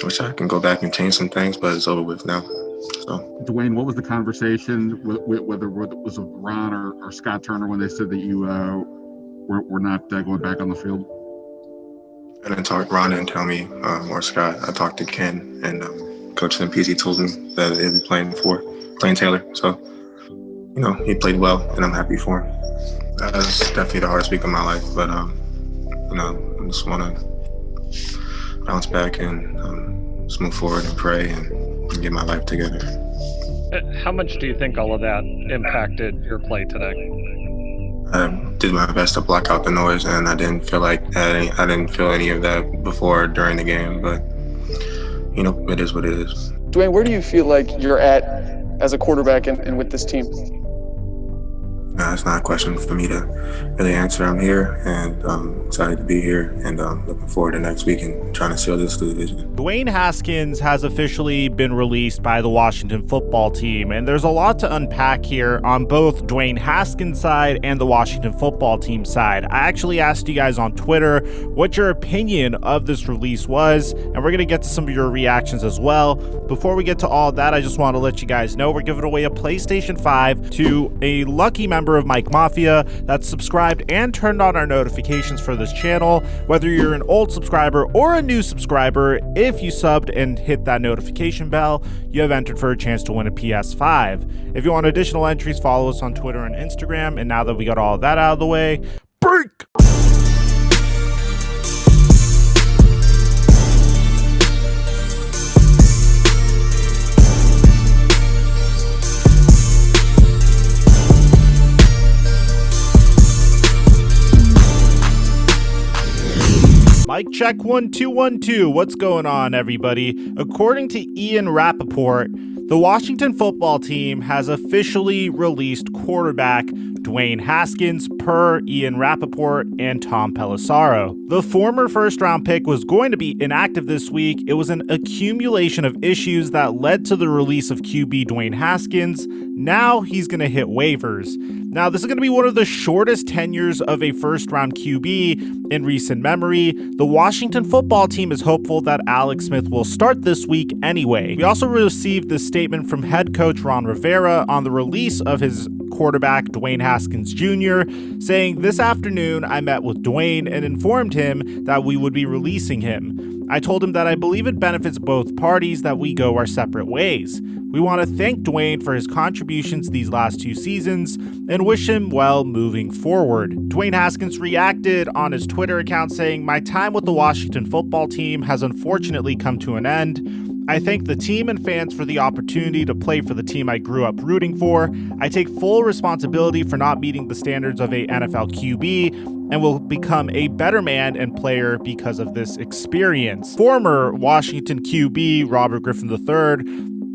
Wish I can go back and change some things, but it's over with now. So, Dwayne, what was the conversation, whether it was with Ron or Scott Turner, when they said that you were not going back on the field? I didn't talk. Ron didn't tell me, or Scott. I talked to Ken, and Coach MPZ told me that he'd be playing Taylor. So, he played well, and I'm happy for him. That's definitely the hardest week of my life, but I just want to bounce back and just move forward and pray and get my life together. How much do you think all of that impacted your play today? I did my best to block out the noise, and I didn't feel any of that before or during the game, but it is what it is. Dwayne, where do you feel like you're at as a quarterback and with this team? It's not a question for me to really answer. I'm here, and I'm excited to be here, and looking forward to next week and trying to seal this division. Dwayne Haskins has officially been released by the Washington football team, and there's a lot to unpack here on both Dwayne Haskins' side and the Washington football team side. I actually asked you guys on Twitter what your opinion of this release was, and we're going to get to some of your reactions as well. Before we get to all of that, I just want to let you guys know we're giving away a PlayStation 5 to a lucky member of Mike Mafia that's subscribed and turned on our notifications for this channel. Whether you're an old subscriber or a new subscriber, if you subbed and hit that notification bell, you have entered for a chance to win a PS5. If you want additional entries, follow us on Twitter and Instagram. And now that we got all of that out of the way, break! Mic check 1 2 1 2. What's going on, everybody? According to Ian Rappaport, the Washington football team has officially released quarterback Dwayne Haskins per Ian Rappaport and Tom Pelissaro. The former first-round pick was going to be inactive this week. It was an accumulation of issues that led to the release of QB Dwayne Haskins. Now he's going to hit waivers. Now, this is going to be one of the shortest tenures of a first-round QB in recent memory. The Washington football team is hopeful that Alex Smith will start this week anyway. We also received this statement from head coach Ron Rivera on the release of his quarterback Dwayne Haskins Jr., saying, "This afternoon I met with Dwayne and informed him that we would be releasing him. I told him that I believe it benefits both parties that we go our separate ways. We want to thank Dwayne for his contributions these last 2 seasons and wish him well moving forward." Dwayne Haskins reacted on his Twitter account saying, "My time with the Washington football team has unfortunately come to an end. I thank the team and fans for the opportunity to play for the team I grew up rooting for. I take full responsibility for not meeting the standards of a NFL QB and will become a better man and player because of this experience." Former Washington QB Robert Griffin III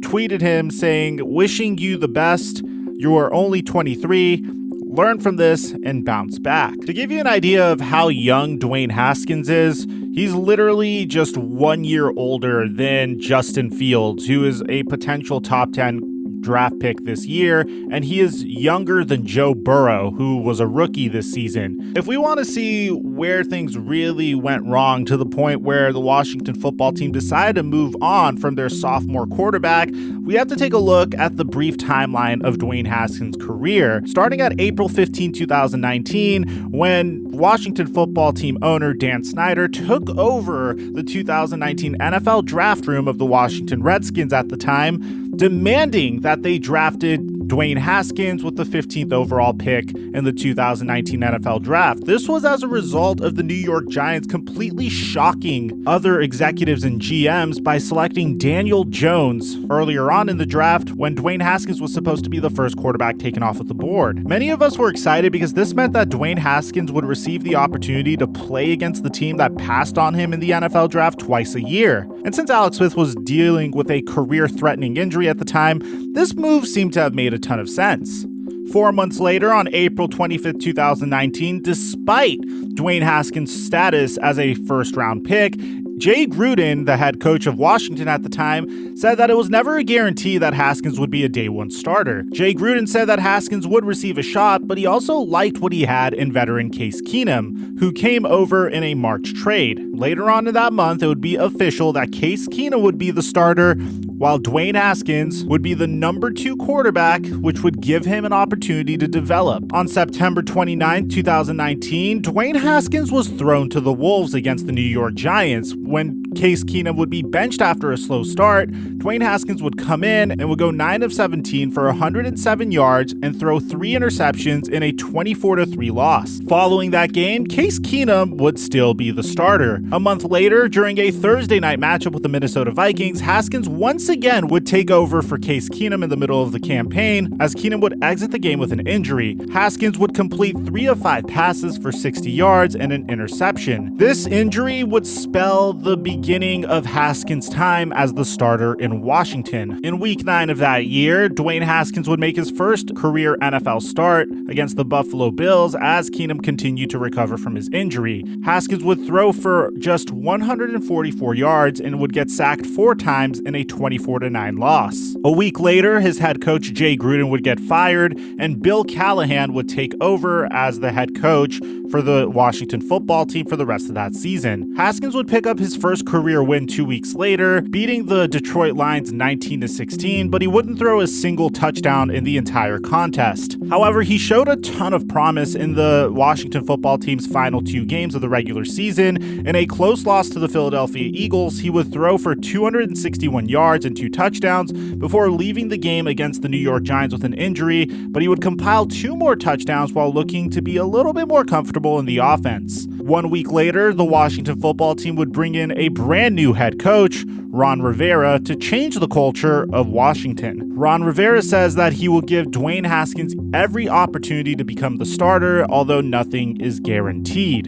tweeted him saying, "Wishing you the best. You are only 23. Learn from this and bounce back." To give you an idea of how young Dwayne Haskins is, he's literally just 1 year older than Justin Fields, who is a potential top 10 draft pick this year, and he is younger than Joe Burrow, who was a rookie this season. If we want to see where things really went wrong to the point where the Washington football team decided to move on from their sophomore quarterback, we have to take a look at the brief timeline of Dwayne Haskins' career, starting at April 15, 2019, when Washington football team owner Dan Snyder took over the 2019 NFL draft room of the Washington Redskins at the time, demanding that they drafted Dwayne Haskins with the 15th overall pick in the 2019 NFL draft. This was as a result of the New York Giants completely shocking other executives and GMs by selecting Daniel Jones earlier on in the draft when Dwayne Haskins was supposed to be the first quarterback taken off of the board. Many of us were excited because this meant that Dwayne Haskins would receive the opportunity to play against the team that passed on him in the NFL draft twice a year. And since Alex Smith was dealing with a career-threatening injury at the time, this move seemed to have made a ton of sense. 4 months later, on April 25th, 2019, despite Dwayne Haskins' status as a first-round pick, Jay Gruden, the head coach of Washington at the time, said that it was never a guarantee that Haskins would be a day one starter. Jay Gruden said that Haskins would receive a shot, but he also liked what he had in veteran Case Keenum, who came over in a March trade. Later on in that month, it would be official that Case Keenum would be the starter, while Dwayne Haskins would be the number 2 quarterback, which would give him an opportunity to develop. On September 29, 2019, Dwayne Haskins was thrown to the Wolves against the New York Giants. When Case Keenum would be benched after a slow start, Dwayne Haskins would come in and would go 9 of 17 for 107 yards and throw 3 interceptions in a 24-3 loss. Following that game, Case Keenum would still be the starter. A month later, during a Thursday night matchup with the Minnesota Vikings, Haskins once again would take over for Case Keenum in the middle of the campaign, as Keenum would exit the game with an injury. Haskins would complete 3 of 5 passes for 60 yards and an interception. This injury would spell the beginning of Haskins' time as the starter in Washington. In week 9 of that year, Dwayne Haskins would make his first career NFL start against the Buffalo Bills as Keenum continued to recover from his injury. Haskins would throw for just 144 yards and would get sacked 4 times in a 24-9 loss. A week later, his head coach Jay Gruden would get fired and Bill Callahan would take over as the head coach for the Washington football team for the rest of that season. Haskins would pick up his first career win 2 weeks later, beating the Detroit Lions 19-16, but he wouldn't throw a single touchdown in the entire contest. However, he showed a ton of promise in the Washington football team's final 2 games of the regular season. In a close loss to the Philadelphia Eagles, he would throw for 261 yards and 2 touchdowns before leaving the game against the New York Giants with an injury, but he would compile 2 more touchdowns while looking to be a little bit more comfortable in the offense. 1 week later, the Washington football team would bring in a brand new head coach, Ron Rivera, to change the culture of Washington. Ron Rivera says that he will give Dwayne Haskins every opportunity to become the starter, although nothing is guaranteed.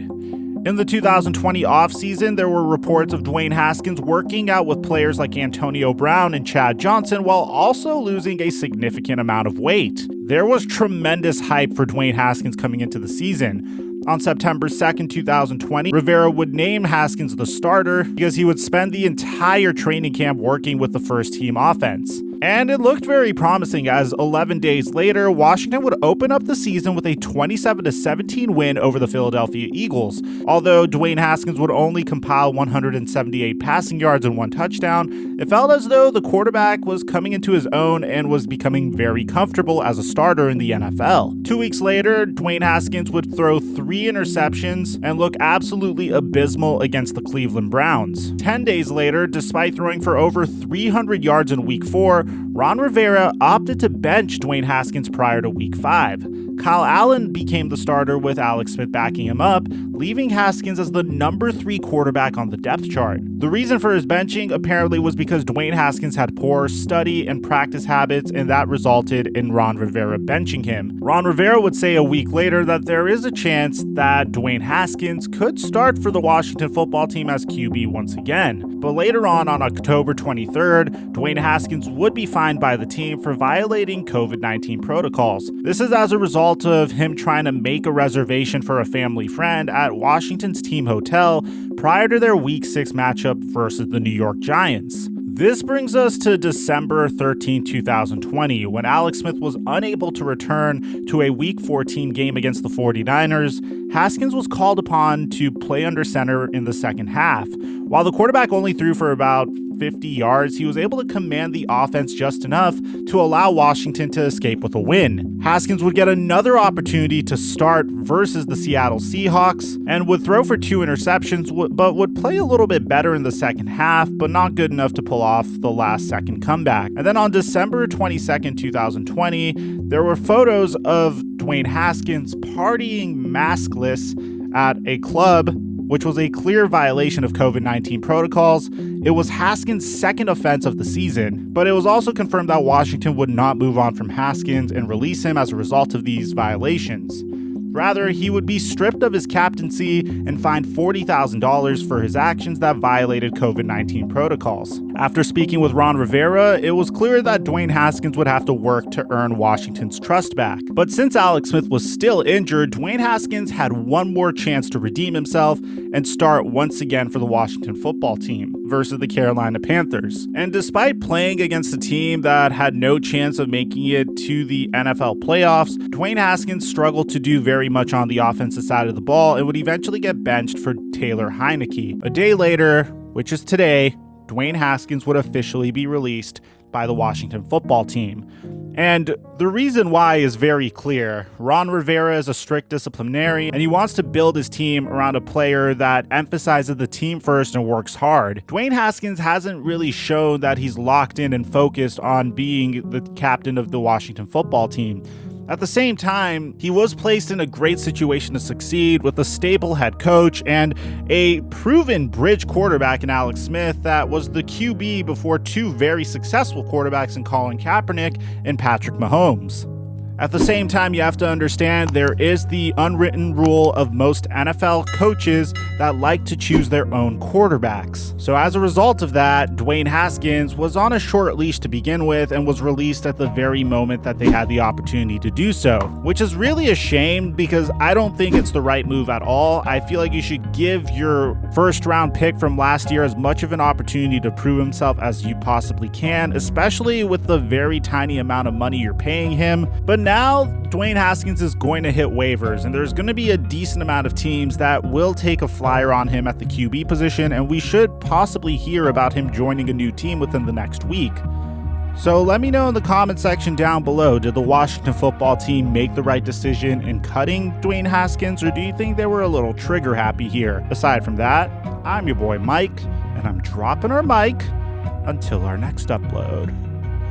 In the 2020 offseason, there were reports of Dwayne Haskins working out with players like Antonio Brown and Chad Johnson while also losing a significant amount of weight. There was tremendous hype for Dwayne Haskins coming into the season. On September 2nd, 2020, Rivera would name Haskins the starter because he would spend the entire training camp working with the first team offense. And it looked very promising as 11 days later, Washington would open up the season with a 27-17 win over the Philadelphia Eagles. Although Dwayne Haskins would only compile 178 passing yards and 1 touchdown, it felt as though the quarterback was coming into his own and was becoming very comfortable as a starter in the NFL. 2 weeks later, Dwayne Haskins would throw 3 interceptions and look absolutely abysmal against the Cleveland Browns. 10 days later, despite throwing for over 300 yards in week 4, Ron Rivera opted to bench Dwayne Haskins prior to week 5. Kyle Allen became the starter with Alex Smith backing him up, leaving Haskins as the number 3 quarterback on the depth chart. The reason for his benching apparently was because Dwayne Haskins had poor study and practice habits, and that resulted in Ron Rivera benching him. Ron Rivera would say a week later that there is a chance that Dwayne Haskins could start for the Washington football team as QB once again. But later on October 23rd, Dwayne Haskins would be fined by the team for violating COVID-19 protocols. This is as a result of him trying to make a reservation for a family friend at Washington's team hotel prior to their Week 6 matchup versus the New York Giants. This brings us to December 13, 2020, when Alex Smith was unable to return to a Week 14 game against the 49ers. Haskins was called upon to play under center in the second half. While the quarterback only threw for about 50 yards, he was able to command the offense just enough to allow Washington to escape with a win. Haskins would get another opportunity to start versus the Seattle Seahawks and would throw for 2 interceptions, but would play a little bit better in the second half, but not good enough to pull off the last-second comeback. And then on December 22nd, 2020, there were photos of Dwayne Haskins partying maskless at a club, which was a clear violation of COVID-19 protocols. It was Haskins' second offense of the season, but it was also confirmed that Washington would not move on from Haskins and release him as a result of these violations. Rather, he would be stripped of his captaincy and fined $40,000 for his actions that violated COVID-19 protocols. After speaking with Ron Rivera, it was clear that Dwayne Haskins would have to work to earn Washington's trust back. But since Alex Smith was still injured, Dwayne Haskins had one more chance to redeem himself and start once again for the Washington football team versus the Carolina Panthers. And despite playing against a team that had no chance of making it to the NFL playoffs, Dwayne Haskins struggled to do very much on the offensive side of the ball and would eventually get benched for Taylor Heineke. A day later, which is today, Dwayne Haskins would officially be released by the Washington football team. And the reason why is very clear. Ron Rivera is a strict disciplinarian, and he wants to build his team around a player that emphasizes the team first and works hard. Dwayne Haskins hasn't really shown that he's locked in and focused on being the captain of the Washington football team. At the same time, he was placed in a great situation to succeed with a stable head coach and a proven bridge quarterback in Alex Smith that was the QB before two very successful quarterbacks in Colin Kaepernick and Patrick Mahomes. At the same time, you have to understand there is the unwritten rule of most NFL coaches that like to choose their own quarterbacks. So as a result of that, Dwayne Haskins was on a short leash to begin with and was released at the very moment that they had the opportunity to do so, which is really a shame because I don't think it's the right move at all. I feel like you should give your first round pick from last year as much of an opportunity to prove himself as you possibly can, especially with the very tiny amount of money you're paying him. But now Dwayne Haskins is going to hit waivers, and there's going to be a decent amount of teams that will take a flyer on him at the QB position, and we should possibly hear about him joining a new team within the next week. So let me know in the comment section down below, did the Washington football team make the right decision in cutting Dwayne Haskins, or do you think they were a little trigger happy here? Aside from that, I'm your boy Mike, and I'm dropping our mic until our next upload.